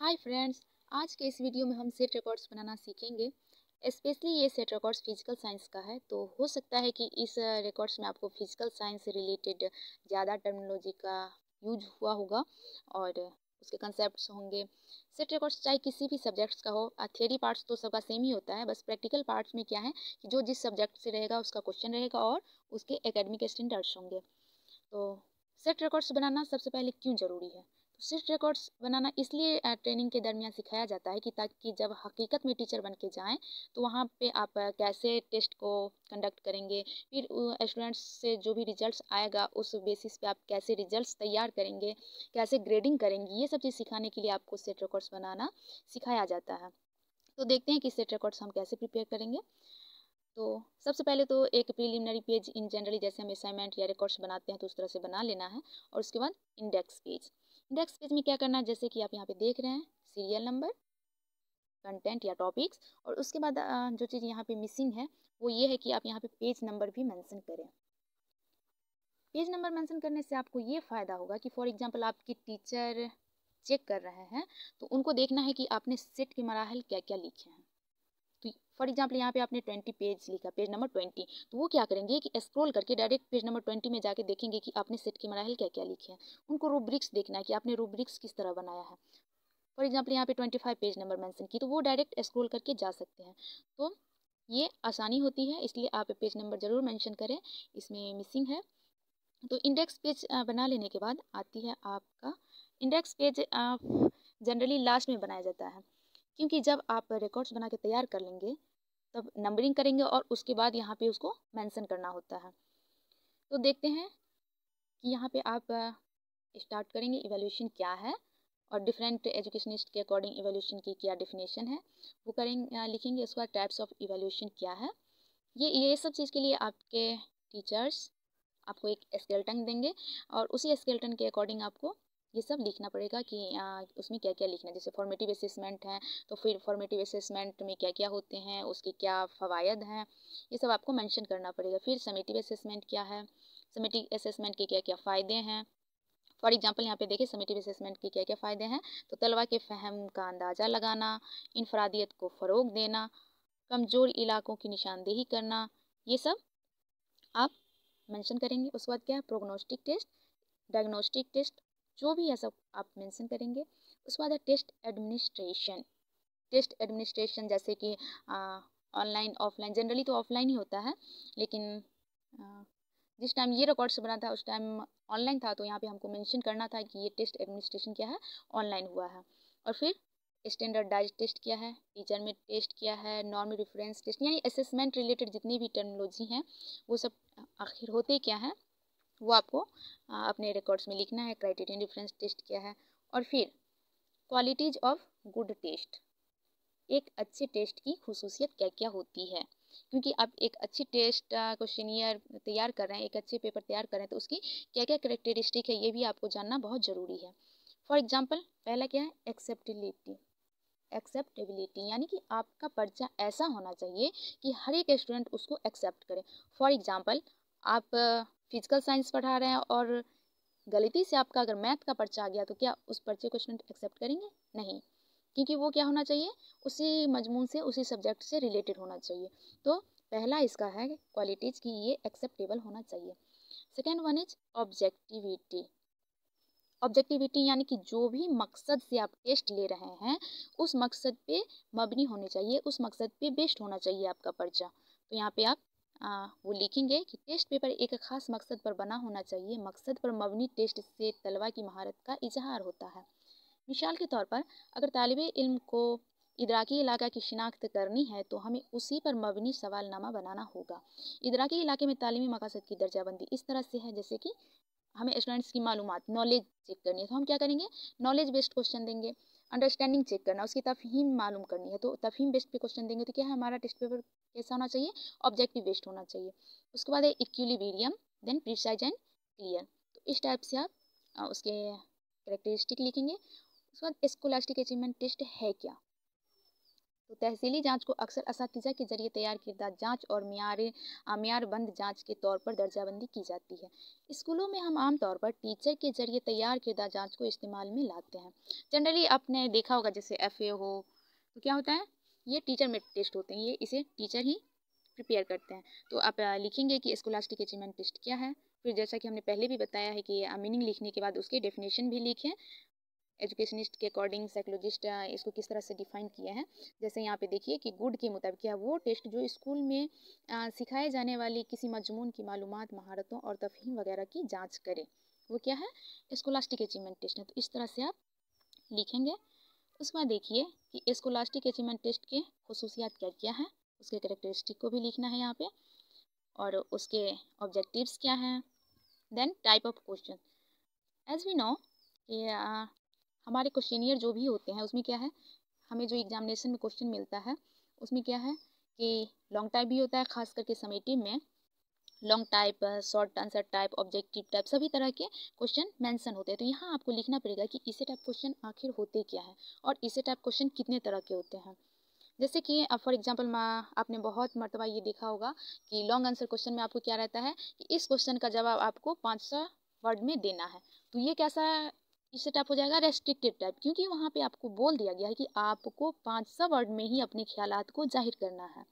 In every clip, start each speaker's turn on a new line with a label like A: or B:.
A: Hi friends, आज के इस वीडियो में हम सेट रिकॉर्ड्स बनाना सीखेंगे। स्पेशली ये सेट रिकॉर्ड्स फिजिकल साइंस का है, तो हो सकता है कि इस रिकॉर्ड्स में आपको फिजिकल साइंस से रिलेटेड ज़्यादा टर्मिनोलॉजी का यूज हुआ होगा और उसके कंसेप्ट्स होंगे। सेट रिकॉर्ड्स चाहे किसी भी सब्जेक्ट्स का हो, थियरी पार्ट्स तो सबका सेम ही होता है, बस प्रैक्टिकल पार्ट्स में क्या है कि जो जिस सब्जेक्ट से रहेगा उसका क्वेश्चन रहेगा और उसके एकेडमिक स्टैंडर्ड्स होंगे। तो सेट रिकॉर्ड्स बनाना सबसे पहले क्यों ज़रूरी है? तो सेट रिकॉर्ड्स बनाना इसलिए ट्रेनिंग के दरमियान सिखाया जाता है कि ताकि जब हकीकत में टीचर बन के जाएँ तो वहाँ पे आप कैसे टेस्ट को कंडक्ट करेंगे, फिर स्टूडेंट्स से जो भी रिजल्ट्स आएगा उस बेसिस पे आप कैसे रिजल्ट्स तैयार करेंगे, कैसे ग्रेडिंग करेंगे, ये सब चीज़ सिखाने के लिए आपको सेट रिकॉर्ड्स बनाना सिखाया जाता है। तो देखते हैं कि सेट रिकॉर्ड्स हम कैसे प्रिपेयर करेंगे। तो सबसे पहले तो एक प्रीलिमिनरी पेज इन जनरली जैसे हम असाइनमेंट या रिकॉर्ड्स बनाते हैं तो उस तरह से बना लेना है। और उसके बाद इंडेक्स पेज। इंडेक्स पेज में क्या करना है, जैसे कि आप यहाँ पे देख रहे हैं, सीरियल नंबर, कंटेंट या टॉपिक्स, और उसके बाद जो चीज़ यहाँ पे मिसिंग है वो ये है कि आप यहाँ पे पेज नंबर भी मेंशन करें। पेज नंबर मेंशन करने से आपको ये फ़ायदा होगा कि फॉर एग्जांपल आपकी टीचर चेक कर रहे हैं तो उनको देखना है कि आपने सेट के मराहल क्या क्या लिखे हैं। तो फॉर एग्जाम्पल यहाँ पे आपने 20 पेज लिखा, पेज नंबर 20, तो वो क्या करेंगे कि स्क्रॉल करके डायरेक्ट पेज नंबर 20 में जाके देखेंगे कि आपने सेट के मराहल क्या क्या लिखे हैं। उनको रूब्रिक्स देखना है कि आपने रूब्रिक्स किस तरह बनाया है। फॉर एग्जाम्पल यहाँ पे 25 पेज नंबर मेंशन की, तो वो डायरेक्ट स्क्रॉल करके जा सकते हैं। तो ये आसानी होती है, इसलिए आप पेज नंबर ज़रूर मेंशन करें, इसमें मिसिंग है। तो इंडेक्स पेज बना लेने के बाद आती है आपका इंडेक्स पेज। जनरली लास्ट में बनाया जाता है, क्योंकि जब आप रिकॉर्ड्स बना के तैयार कर लेंगे तब नंबरिंग करेंगे और उसके बाद यहाँ पे उसको मेंशन करना होता है। तो देखते हैं कि यहाँ पे आप स्टार्ट करेंगे इवैल्यूएशन क्या है और डिफरेंट एजुकेशनिस्ट के अकॉर्डिंग इवैल्यूएशन की क्या डिफिनेशन है वो करेंगे, लिखेंगे। उसके बाद टाइप्स ऑफ इवैल्यूएशन क्या है, ये सब चीज़ के लिए आपके टीचर्स आपको एक स्केलेटन देंगे और उसी स्केलेटन के अकॉर्डिंग आपको ये सब लिखना पड़ेगा कि उसमें क्या क्या लिखना है। जैसे फॉर्मेटिव असेसमेंट है तो फिर फॉर्मेटिव असेसमेंट में क्या क्या होते हैं, उसके क्या फ़वायद हैं, ये सब आपको मेंशन करना पड़ेगा। फिर समेटिव असेसमेंट क्या है, समेटिव असेसमेंट के क्या क्या फ़ायदे हैं। फॉर एग्जांपल यहाँ पे देखिए समेटिव असेसमेंट के क्या क्या फ़ायदे हैं। तो तलबा के फ़हम का अंदाज़ा लगाना, इनफरादियत को फ़रोग देना, कमज़ोर इलाकों की निशानदेही करना, ये सब आप मेंशन करेंगे। उसके बाद क्या है, प्रोग्नोस्टिक टेस्ट, डायग्नोस्टिक टेस्ट, जो भी है सब आप मेंशन करेंगे। उसके बाद है टेस्ट एडमिनिस्ट्रेशन। टेस्ट एडमिनिस्ट्रेशन जैसे कि ऑनलाइन ऑफलाइन, जनरली तो ऑफलाइन ही होता है, लेकिन जिस टाइम ये रिकॉर्ड्स बना था उस टाइम ऑनलाइन था, तो यहाँ पे हमको मेंशन करना था कि ये टेस्ट एडमिनिस्ट्रेशन क्या है, ऑनलाइन हुआ है। और फिर स्टैंडर्डाइज टेस्ट क्या है, टीचर में टेस्ट क्या है, नॉर्म रेफरेंस टेस्ट, यानी असेसमेंट रिलेटेड जितनी भी टर्मिनोलॉजी हैं वो सब आखिर होते क्या हैं वो आपको अपने रिकॉर्ड्स में लिखना है। क्राइटेरियन रेफरेंस टेस्ट क्या है। और फिर क्वालिटीज़ ऑफ गुड टेस्ट, एक अच्छे टेस्ट की खुसूसियत क्या क्या होती है, क्योंकि आप एक अच्छी टेस्ट क्वेश्चनियर तैयार कर रहे हैं, एक अच्छे पेपर तैयार कर रहे हैं, तो उसकी क्या क्या करेक्टरिस्टिक है ये भी आपको जानना बहुत ज़रूरी है। फॉर एग्जांपल पहला क्या है, एक्सेप्टेबिलिटी। एक्सेप्टेबिलिटी यानी कि आपका पर्चा ऐसा होना चाहिए कि हर एक स्टूडेंट उसको एक्सेप्ट करे। फॉर एग्जांपल आप फिजिकल साइंस पढ़ा रहे हैं और गलती से आपका अगर मैथ का पर्चा आ गया तो क्या उस पर्चे को स्टूडेंट एक्सेप्ट करेंगे? नहीं, क्योंकि वो क्या होना चाहिए, उसी मजमून से उसी सब्जेक्ट से रिलेटेड होना चाहिए। तो पहला इसका है क्वालिटीज़ की ये एक्सेप्टेबल होना चाहिए। Second one is objectivity. Objectivity यानी कि जो भी मकसद से आप टेस्ट ले रहे हैं उस मकसद पे मबनी होने चाहिए, उस मकसद पे बेस्ड होना चाहिए आपका पर्चा। तो यहाँ पे आप वो लिखेंगे कि टेस्ट पेपर एक खास मकसद पर बना होना चाहिए, मकसद पर मबनी टेस्ट से तलबा की महारत का इजहार होता है। मिसाल के तौर पर अगर तालिबे इल्म को इदराकी इलाका की शिनाख्त करनी है तो हमें उसी पर मबनी सवालनामा बनाना होगा। इदराकी इलाके में तालीमी मकासद की दर्जाबंदी इस तरह से है जैसे कि हमें स्टूडेंट्स की मालूमात, नॉलेज चेक करनी है तो हम क्या करेंगे, नॉलेज बेस्ड क्वेश्चन देंगे। अंडरस्टैंडिंग चेक करना, उसकी तफहीम मालूम करनी है तो तफहीम बेस्ड पे क्वेश्चन देंगे। तो क्या है, हमारा टेस्ट पेपर कैसा होना चाहिए, ऑब्जेक्टिव बेस्ड होना चाहिए। उसके बाद है equilibrium, then precise and clear. तो इस टाइप से आप उसके करेक्टरिस्टिक लिखेंगे। उसके बाद स्कोलास्टिक अचीवमेंट टेस्ट है क्या, तो तहसीली जांच को अक्सर असातिज़ा के जरिए तैयार किरदा जांच और म्यारबंद जांच के तौर पर दर्जाबंदी की जाती है। स्कूलों में हम आमतौर पर टीचर के जरिए तैयार किरदा जांच को इस्तेमाल में लाते हैं। जनरली आपने देखा होगा जैसे FA हो तो क्या होता है, ये टीचर मेड टेस्ट होते हैं, ये इसे टीचर ही प्रिपेयर करते हैं। तो आप लिखेंगे कि स्कॉलास्टिक अचीवमेंट टेस्ट क्या है। फिर जैसा कि हमने पहले भी बताया है कि मीनिंग लिखने के बाद उसके डेफिनेशन भी लिखें। एजुकेशनिस्ट के अकॉर्डिंग साइकोलॉजिस्ट इसको किस तरह से डिफाइन किया है। जैसे यहाँ पे देखिए कि गुड के मुताबिक क्या वो टेस्ट जो स्कूल में सिखाए जाने वाली किसी मजमून की मालूमात, महारतों और तफहीम वगैरह की जांच करे, वो क्या है, स्कॉलास्टिक अचीवमेंट टेस्ट है। तो इस तरह से आप लिखेंगे। उसके बाद देखिए कि स्कॉलास्टिक अचीवमेंट टेस्ट के खुसूसियात क्या क्या है, उसके कैरेक्टरिस्टिक को भी लिखना है यहाँ पे, और उसके ऑब्जेक्टिव्स क्या हैं। Then type of question, as we know कि हमारे क्वेश्चनियर जो भी होते हैं उसमें क्या है, हमें जो एग्जामिनेशन में क्वेश्चन मिलता है उसमें क्या है कि लॉन्ग टाइप भी होता है, खास करके समेटिव में long type, short answer type, objective type, सभी तरह के क्वेश्चन मेंशन होते हैं। तो यहाँ आपको लिखना पड़ेगा कि इसे टाइप क्वेश्चन आखिर होते क्या है और इसे टाइप क्वेश्चन कितने तरह के होते हैं। जैसे कि फॉर एग्जांपल आपने बहुत मरतबा ये देखा होगा कि लॉन्ग आंसर क्वेश्चन में आपको क्या रहता है कि इस क्वेश्चन का जवाब आपको 500 वर्ड में देना है। तो ये कैसा इससे टाइप हो जाएगा, रेस्ट्रिक्टेड टाइप, क्योंकि वहाँ पे आपको बोल दिया गया है कि आपको 500 वर्ड में ही अपने ख्यालात को जाहिर करना है।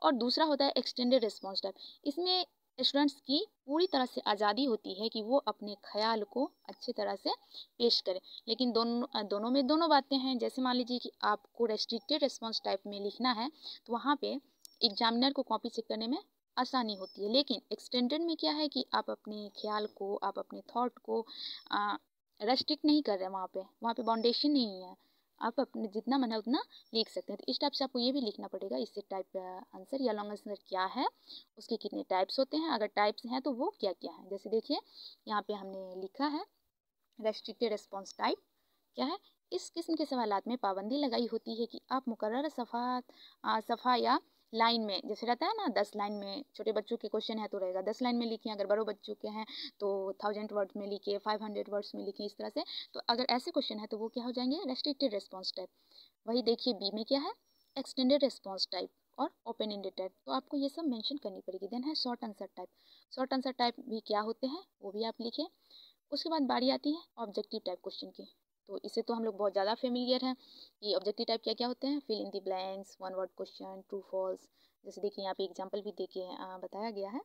A: और दूसरा होता है एक्सटेंडेड रिस्पॉन्स टाइप। इसमें स्टूडेंट्स की पूरी तरह से आज़ादी होती है कि वो अपने ख्याल को अच्छी तरह से पेश करें, लेकिन दोनों में दोनों बातें हैं। जैसे मान लीजिए कि आपको रेस्ट्रिक्टेड रिस्पॉन्स टाइप में लिखना है तो वहाँ पे एग्जामिनर को कॉपी चेक करने में आसानी होती है, लेकिन एक्सटेंडेड में क्या है कि आप अपने ख्याल को, आप अपने थॉट को रेस्ट्रिक्ट नहीं कर रहे, वहाँ पे बाउंडेशन नहीं है, आप अपने जितना मन है उतना लिख सकते हैं। तो इस टाइप से आपको ये भी लिखना पड़ेगा, इससे टाइप आंसर या लॉन्ग आंसर क्या है, उसके कितने टाइप्स होते हैं, अगर टाइप्स हैं तो वो क्या क्या है। जैसे देखिए यहाँ पे हमने लिखा है रेस्ट्रिक्टेड रिस्पॉन्स टाइप क्या है, इस किस्म के सवालात में पाबंदी लगाई होती है कि आप मुकर्रर सफ़ा या लाइन में, जैसे रहता है ना 10 लाइन में, छोटे बच्चों के क्वेश्चन है तो रहेगा 10 लाइन में लिखें, अगर बड़ों बच्चों के हैं तो 1000 वर्ड्स में लिखिए, 500 वर्ड्स में लिखें, इस तरह से। तो अगर ऐसे क्वेश्चन है तो वो क्या हो जाएंगे, रेस्ट्रिक्टेड रिस्पॉन्स टाइप। वही देखिए बी में क्या है, एक्सटेंडेड रिस्पॉन्स टाइप और ओपन एंडेड टाइप, तो आपको ये सब मेंशन करनी पड़ेगी। देन है short answer type. Short answer type भी क्या होते हैं वो भी आप लिखें। उसके बाद बारी आती है ऑब्जेक्टिव टाइप क्वेश्चन की। तो इसे तो हम लोग बहुत ज़्यादा फेमिलियर हैं कि ऑब्जेक्टिव टाइप क्या क्या होते हैं, fill in the blanks, one word question, true false. जैसे देखिए यहाँ पे एग्जांपल भी देके बताया गया है।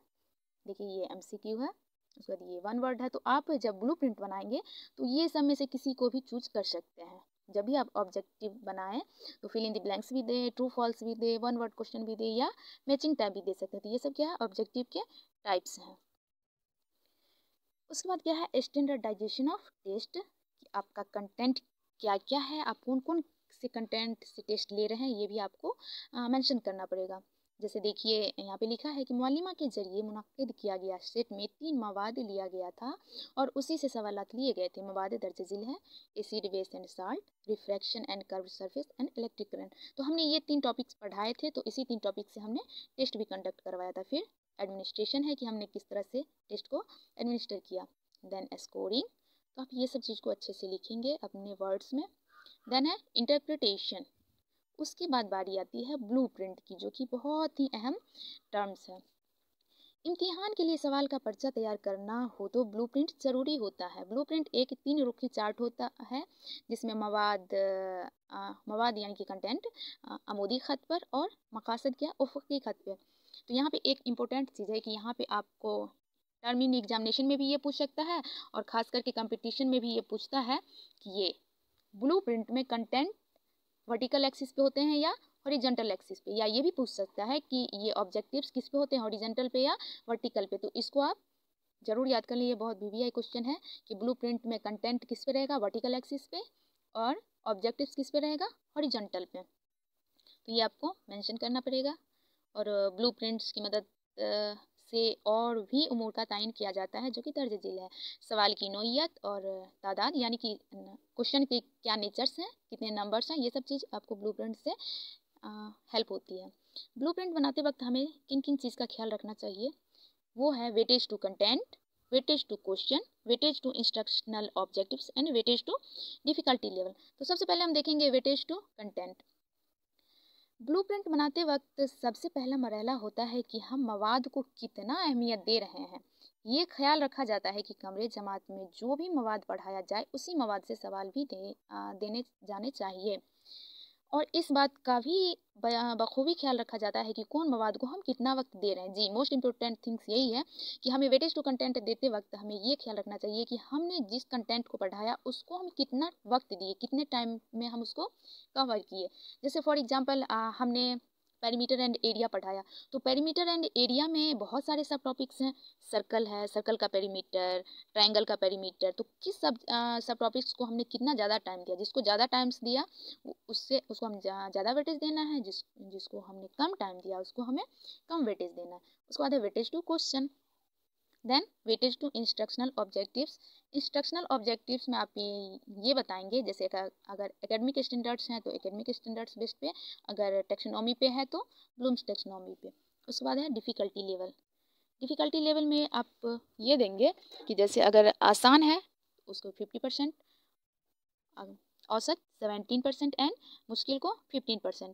A: देखिए ये MCQ है, उसके बाद ये वन वर्ड है। तो आप जब ब्लूप्रिंट बनाएंगे तो ये सब में से किसी को भी चूज कर सकते हैं। जब भी आप ऑब्जेक्टिव बनाएं तो फिल इन द ब्लैंक्स भी दे, ट्रू फॉल्स भी दे, वन वर्ड क्वेश्चन भी दे या मैचिंग टाइप भी दे सकते हैं। तो ये सब क्या है, ऑब्जेक्टिव के टाइप्स हैं। उसके बाद क्या है, स्टैंडर्डाइजेशन ऑफ टेस्ट, कि आपका कंटेंट क्या क्या है, आप कौन कौन से कंटेंट से टेस्ट ले रहे हैं ये भी आपको मेंशन करना पड़ेगा। जैसे देखिए यहाँ पे लिखा है कि मुअल्लिमा के जरिए मुनक्किद किया गया सेट में 3 मवाद लिया गया था और उसी से सवालात लिए गए थे। मवाद दर्ज झिल हैं acid, base and salt, refraction and curve surface and electric current. तो हमने ये 3 टॉपिक्स पढ़ाए थे, तो इसी 3 टॉपिक से हमने टेस्ट भी कंडक्ट करवाया था। फिर एडमिनिस्ट्रेशन है कि हमने किस तरह से टेस्ट को एडमिनिस्टर किया। देन स्कोरिंग, तो आप ये सब चीज़ को अच्छे से लिखेंगे अपने वर्ड्स में। देन है इंटरप्रिटेशन। उसके बाद बारी आती है ब्लूप्रिंट की, जो कि बहुत ही अहम टर्म्स है। इम्तिहान के लिए सवाल का पर्चा तैयार करना हो तो ब्लूप्रिंट ज़रूरी होता है। ब्लूप्रिंट एक 3 रुखी चार्ट होता है जिसमें मवाद यानी कि कंटेंट अमूदी ख़त पर और मकासद क्या उफ़क़ी ख़त पे। तो यहाँ पे एक इम्पोर्टेंट चीज़ है कि यहाँ पे आपको टर्मिन एग्जामिनेशन में भी ये पूछ सकता है और ख़ास करके कंपटीशन में भी ये पूछता है कि ये ब्लूप्रिंट में कंटेंट वर्टिकल एक्सिस पे होते हैं या हॉरिजॉन्टल एक्सिस पे, या ये भी पूछ सकता है कि ये ऑब्जेक्टिव्स किस पे होते हैं, हॉरिजॉन्टल पे या वर्टिकल पे। तो इसको आप जरूर याद कर लें, ये बहुत VVI क्वेश्चन है कि ब्लूप्रिंट में कंटेंट किस पे रहेगा, वर्टिकल एक्सिस पे, और ऑब्जेक्टिव्स किस पे रहेगा, हॉरिजॉन्टल पे। तो ये आपको मेंशन करना पड़ेगा। और ब्लूप्रिंट्स की मदद से और भी उमूर का तयन किया जाता है जो कि दर्ज झील है। सवाल की नौइयत और तादाद, यानी कि क्वेश्चन के क्या नेचर्स हैं, कितने नंबर्स हैं, ये सब चीज़ आपको ब्लूप्रिंट से हेल्प होती है। ब्लूप्रिंट बनाते वक्त हमें किन किन चीज़ का ख्याल रखना चाहिए, वो है weightage to content, weightage to question, weightage to instructional objectives and weightage to difficulty level. तो सबसे पहले हम देखेंगे वेटेज टू कंटेंट। ब्लूप्रिंट बनाते वक्त सबसे पहला मरहला होता है कि हम मवाद को कितना अहमियत दे रहे हैं। ये ख्याल रखा जाता है कि कमरे जमात में जो भी मवाद पढ़ाया जाए उसी मवाद से सवाल भी देने जाने चाहिए। और इस बात का भी बखूबी ख्याल रखा जाता है कि कौन मवाद को हम कितना वक्त दे रहे हैं। जी, मोस्ट इम्पोर्टेंट थिंग्स यही है कि हमें वेटेज टू कंटेंट देते वक्त हमें ये ख्याल रखना चाहिए कि हमने जिस कंटेंट को पढ़ाया उसको हम कितना वक्त दिए, कितने टाइम में हम उसको कवर किए। जैसे फॉर एग्जांपल हमने पेरीमीटर एंड एरिया पढ़ाया, तो पेरीमीटर एंड एरिया में बहुत सारे सब टॉपिक्स हैं। सर्कल है, सर्कल का पेरीमीटर, ट्रायंगल का पेरीमीटर। तो किस सब टॉपिक्स को हमने कितना ज़्यादा टाइम दिया, जिसको ज़्यादा टाइम्स दिया उससे उसको हम ज़्यादा वेटेज देना है, जिसको हमने कम टाइम दिया उसको हमें कम वेटेज देना है। उसके बाद है weightage to question, then weightage to instructional objectives. Instructional objectives में आप ये बताएंगे, जैसे अगर एकेडमिक स्टैंडर्ड्स हैं तो एकेडमिक स्टैंडर्ड्स बेस पे, अगर टेक्सोनॉमी पे है तो ब्लूम्स टेक्सोनॉमी पे। उसके बाद है डिफ़िकल्टी लेवल। डिफ़िकल्टी लेवल में आप ये देंगे कि जैसे अगर आसान है उसको 50%, औसत 17% एंड मुश्किल को 15%।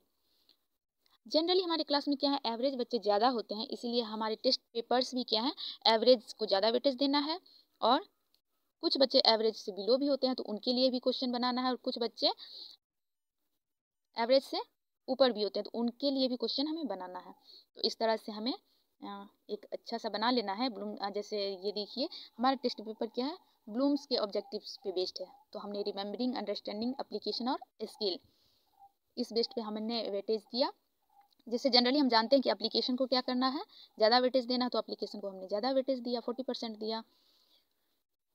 A: जनरली हमारे क्लास में क्या है, एवरेज बच्चे ज़्यादा होते हैं, इसीलिए हमारे टेस्ट पेपर्स भी क्या है, एवरेज को ज़्यादा वेटेज देना है। और कुछ बच्चे एवरेज से बिलो भी होते हैं तो उनके लिए भी क्वेश्चन बनाना है, और कुछ बच्चे एवरेज से ऊपर भी होते हैं तो उनके लिए भी क्वेश्चन हमें बनाना है। तो इस तरह से हमें एक अच्छा सा बना लेना है। जैसे ये देखिए हमारा टेस्ट पेपर क्या है, ब्लूम्स के ऑब्जेक्टिव्स पे बेस्ड है। तो हमने रिमेम्बरिंग, अंडरस्टैंडिंग, एप्लीकेशन और स्किल, इस बेस्ड पे हमने वेटेज दिया। जैसे जनरली हम जानते हैं कि एप्लीकेशन को क्या करना है, ज़्यादा वेटेज देना, तो एप्लीकेशन को हमने ज़्यादा वेटेज दिया, 40% दिया।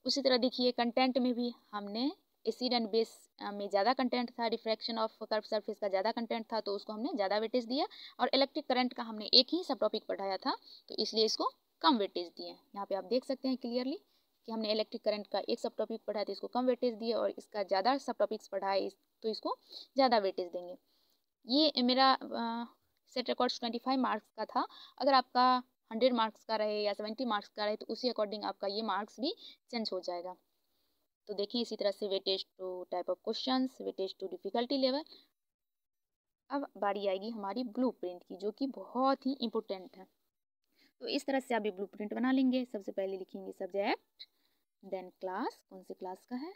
A: उसी तरह देखिए कंटेंट में भी हमने एसिड एंड बेस में ज़्यादा कंटेंट था, रिफ्रैक्शन ऑफ कर्व सरफेस का ज़्यादा कंटेंट था तो उसको हमने ज़्यादा वेटेज दिया। और इलेक्ट्रिक करंट का हमने एक ही सब टॉपिक पढ़ाया था तो इसलिए इसको कम वेटेज दिए। यहाँ पे आप देख सकते हैं क्लियरली कि हमने इलेक्ट्रिक करंट का एक सब टॉपिक पढ़ाया तो इसको कम वेटेज दिए, और इसका ज़्यादा सब टॉपिक्स पढ़ाए तो इसको ज़्यादा वेटेज देंगे। ये मेरा सेट रिकॉर्ड्स 25 मार्क्स का था। अगर आपका 100 मार्क्स का रहे या 70 मार्क्स का रहे तो उसी अकॉर्डिंग आपका ये मार्क्स भी चेंज हो जाएगा। तो देखिए इसी तरह से weightage to type of questions, weightage to difficulty level. अब बारी आएगी हमारी ब्लूप्रिंट की, जो कि बहुत ही इम्पोर्टेंट है। तो इस तरह से आप ये ब्लूप्रिंट बना लेंगे। सबसे पहले लिखेंगे सब्जेक्ट, देन क्लास, कौन से क्लास का है।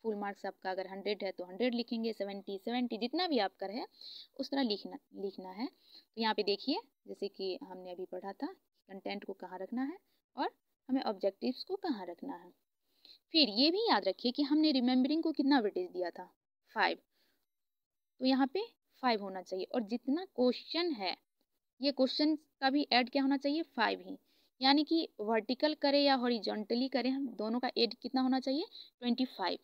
A: फुल मार्क्स आपका अगर 100 है तो 100 लिखेंगे, 70 जितना भी आपका रहे उस तरह लिखना है। तो यहाँ पे देखिए जैसे कि हमने अभी पढ़ा था कंटेंट को कहाँ रखना है और हमें ऑब्जेक्टिव्स को कहाँ रखना है। फिर ये भी याद रखिए कि हमने रिमेम्बरिंग को कितना वेटेज दिया था, 5, तो यहाँ पे 5 होना चाहिए। और जितना क्वेश्चन है ये क्वेश्चन का भी ऐड क्या होना चाहिए, 5 ही। यानी कि वर्टिकल करें या हॉरिजॉन्टली करें, हम दोनों का ऐड कितना होना चाहिए, 25।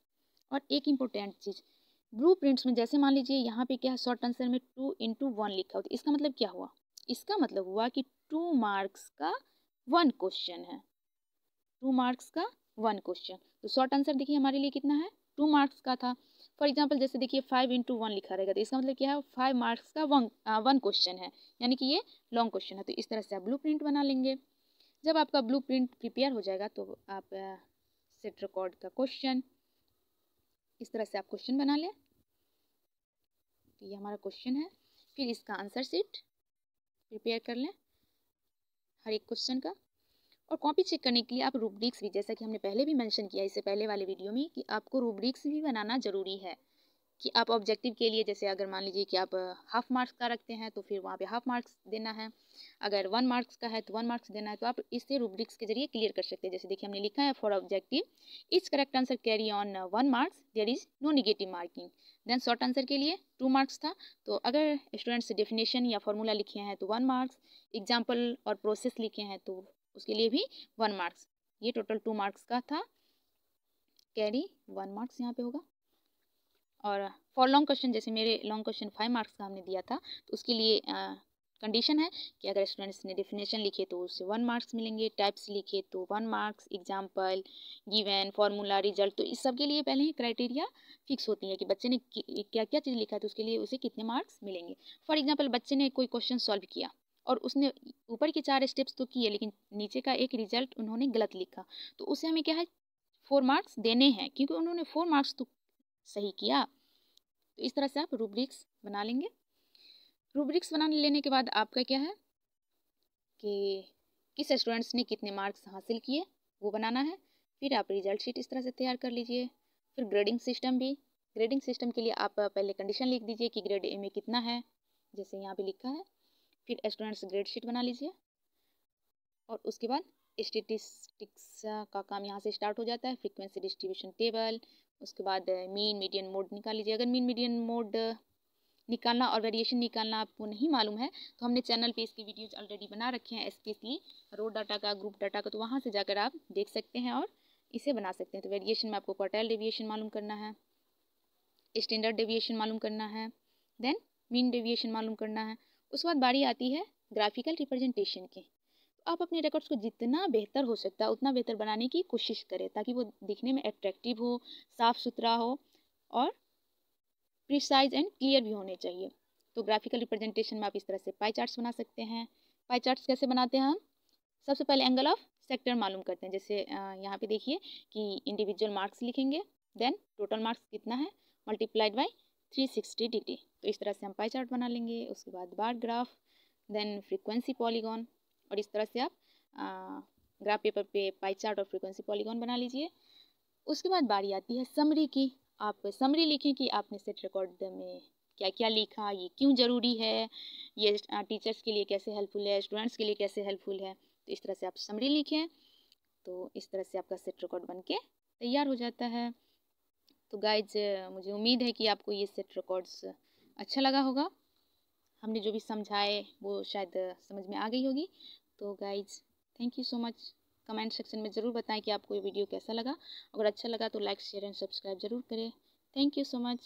A: और एक इम्पोर्टेंट चीज़ ब्लूप्रिंट्स में, जैसे मान लीजिए यहाँ पे क्या है, शॉर्ट आंसर में 2 × 1 लिखा हो तो इसका मतलब क्या हुआ, इसका मतलब हुआ कि 2 मार्क्स का 1 क्वेश्चन है, 2 मार्क्स का 1 क्वेश्चन। तो शॉर्ट आंसर देखिए हमारे लिए कितना है, 2 मार्क्स का था। फॉर एग्जाम्पल जैसे देखिए 5 × 1 लिखा रहेगा तो इसका मतलब क्या है, 5 मार्क्स का 1 क्वेश्चन है, यानी कि ये लॉन्ग क्वेश्चन है। तो इस तरह से आप ब्लूप्रिंट बना लेंगे। जब आपका ब्लूप्रिंट प्रिपेयर हो जाएगा तो आप सेट रिकॉर्ड का क्वेश्चन, इस तरह से आप क्वेश्चन बना लें। तो ये हमारा क्वेश्चन है। फिर इसका आंसर शीट प्रिपेयर कर लें हर एक क्वेश्चन का। और कॉपी चेक करने के लिए आप रूब्रिक्स भी, जैसा कि हमने पहले भी मेंशन किया इससे पहले वाले वीडियो में, कि आपको रूब्रिक्स भी बनाना ज़रूरी है। कि आप ऑब्जेक्टिव के लिए, जैसे अगर मान लीजिए कि आप हाफ मार्क्स का रखते हैं तो फिर वहाँ पे हाफ मार्क्स देना है, अगर 1 मार्क्स का है तो 1 मार्क्स देना है। तो आप इससे रूब्रिक्स के जरिए क्लियर कर सकते हैं। जैसे देखिए हमने लिखा है for objective each correct answer carry on 1 marks, there is no negative marking. Then short answer के लिए 2 मार्क्स था, तो अगर स्टूडेंट्स डेफिनेशन या फॉर्मूला लिखे हैं तो 1 मार्क्स, एग्जाम्पल और प्रोसेस लिखे हैं तो उसके लिए भी 1 मार्क्स। ये टोटल 2 मार्क्स का था, कैरी 1 मार्क्स यहाँ पे होगा। और फॉर लॉन्ग क्वेश्चन, जैसे मेरे लॉन्ग क्वेश्चन 5 मार्क्स का हमने दिया था तो उसके लिए कंडीशन है कि अगर स्टूडेंट्स ने डेफिनेशन लिखे तो उससे 1 मार्क्स मिलेंगे, टाइप्स लिखे तो 1 marks, example, given, formula, result, तो इस सब के लिए पहले ही क्राइटेरिया फिक्स होती है कि बच्चे ने क्या क्या चीज़ लिखा है तो उसके लिए उसे कितने मार्क्स मिलेंगे। फॉर एग्जाम्पल बच्चे ने कोई क्वेश्चन सॉल्व किया और उसने ऊपर के 4 स्टेप्स तो किए लेकिन नीचे का एक रिजल्ट उन्होंने गलत लिखा, तो उसे हमें क्या है 4 मार्क्स देने हैं, क्योंकि उन्होंने 4 मार्क्स तो सही किया। तो इस तरह से आप रूब्रिक्स बना लेंगे। रूब्रिक्स बनाने लेने के बाद आपका क्या है कि किस स्टूडेंट्स ने कितने मार्क्स हासिल किए वो बनाना है। फिर आप रिजल्ट शीट इस तरह से तैयार कर लीजिए। फिर ग्रेडिंग सिस्टम भी, ग्रेडिंग सिस्टम के लिए आप पहले कंडीशन लिख दीजिए कि ग्रेड ए में कितना है, जैसे यहाँ पे लिखा है। फिर स्टूडेंट्स ग्रेड शीट बना लीजिए और उसके बाद स्टेटिस्टिक्स का काम यहाँ से स्टार्ट हो जाता है। फ्रीक्वेंसी डिस्ट्रीब्यूशन टेबल, उसके बाद मीन मीडियन मोड निकाल लीजिए। अगर मीन मीडियन मोड निकालना और वेरिएशन निकालना आपको नहीं मालूम है तो हमने चैनल पे इसकी वीडियोज ऑलरेडी बना रखे हैं, स्पेशली रो डाटा का, ग्रुप डाटा का, तो वहाँ से जाकर आप देख सकते हैं और इसे बना सकते हैं। तो वेरिएशन में आपको क्वार्टाइल डेविएशन मालूम करना है, स्टैंडर्ड डेविएशन मालूम करना है, देन मीन डेविएशन मालूम करना है। उसके बाद बारी आती है ग्राफिकल रिप्रेजेंटेशन की। तो आप अपने रिकॉर्ड्स को जितना बेहतर हो सकता है उतना बेहतर बनाने की कोशिश करें ताकि वो दिखने में अट्रैक्टिव हो, साफ़ सुथरा हो और प्रिसाइज एंड क्लियर भी होने चाहिए। तो ग्राफिकल रिप्रेजेंटेशन में आप इस तरह से पाई चार्ट्स बना सकते हैं। पाई चार्ट्स कैसे बनाते हैं हम? सबसे पहले एंगल ऑफ सेक्टर मालूम करते हैं। जैसे यहाँ पे देखिए कि इंडिविजुअल मार्क्स लिखेंगे, देन टोटल मार्क्स कितना है मल्टीप्लाइड बाय 360 डिग्री। तो इस तरह से हम पाई चार्ट बना लेंगे। उसके बाद bar graph, then frequency polygon, और इस तरह से आप ग्राफ पेपर पे पाई चार्ट और फ्रीक्वेंसी पॉलीगॉन बना लीजिए। उसके बाद बारी आती है समरी की। आप समरी लिखें कि आपने सेट रिकॉर्ड में क्या क्या लिखा, ये क्यों ज़रूरी है, ये टीचर्स के लिए कैसे हेल्पफुल है, स्टूडेंट्स के लिए कैसे हेल्पफुल है। तो इस तरह से आप समरी लिखें। तो इस तरह से आपका सेट रिकॉर्ड बन के तैयार हो जाता है। तो गाइज मुझे उम्मीद है कि आपको ये सेट रिकॉर्ड्स अच्छा लगा होगा। हमने जो भी समझाए वो शायद समझ में आ गई होगी। तो guys thank you so much. Comment section में ज़रूर बताएं कि आपको ये वीडियो कैसा लगा। अगर अच्छा लगा तो लाइक शेयर एंड सब्सक्राइब ज़रूर करें। Thank you so much.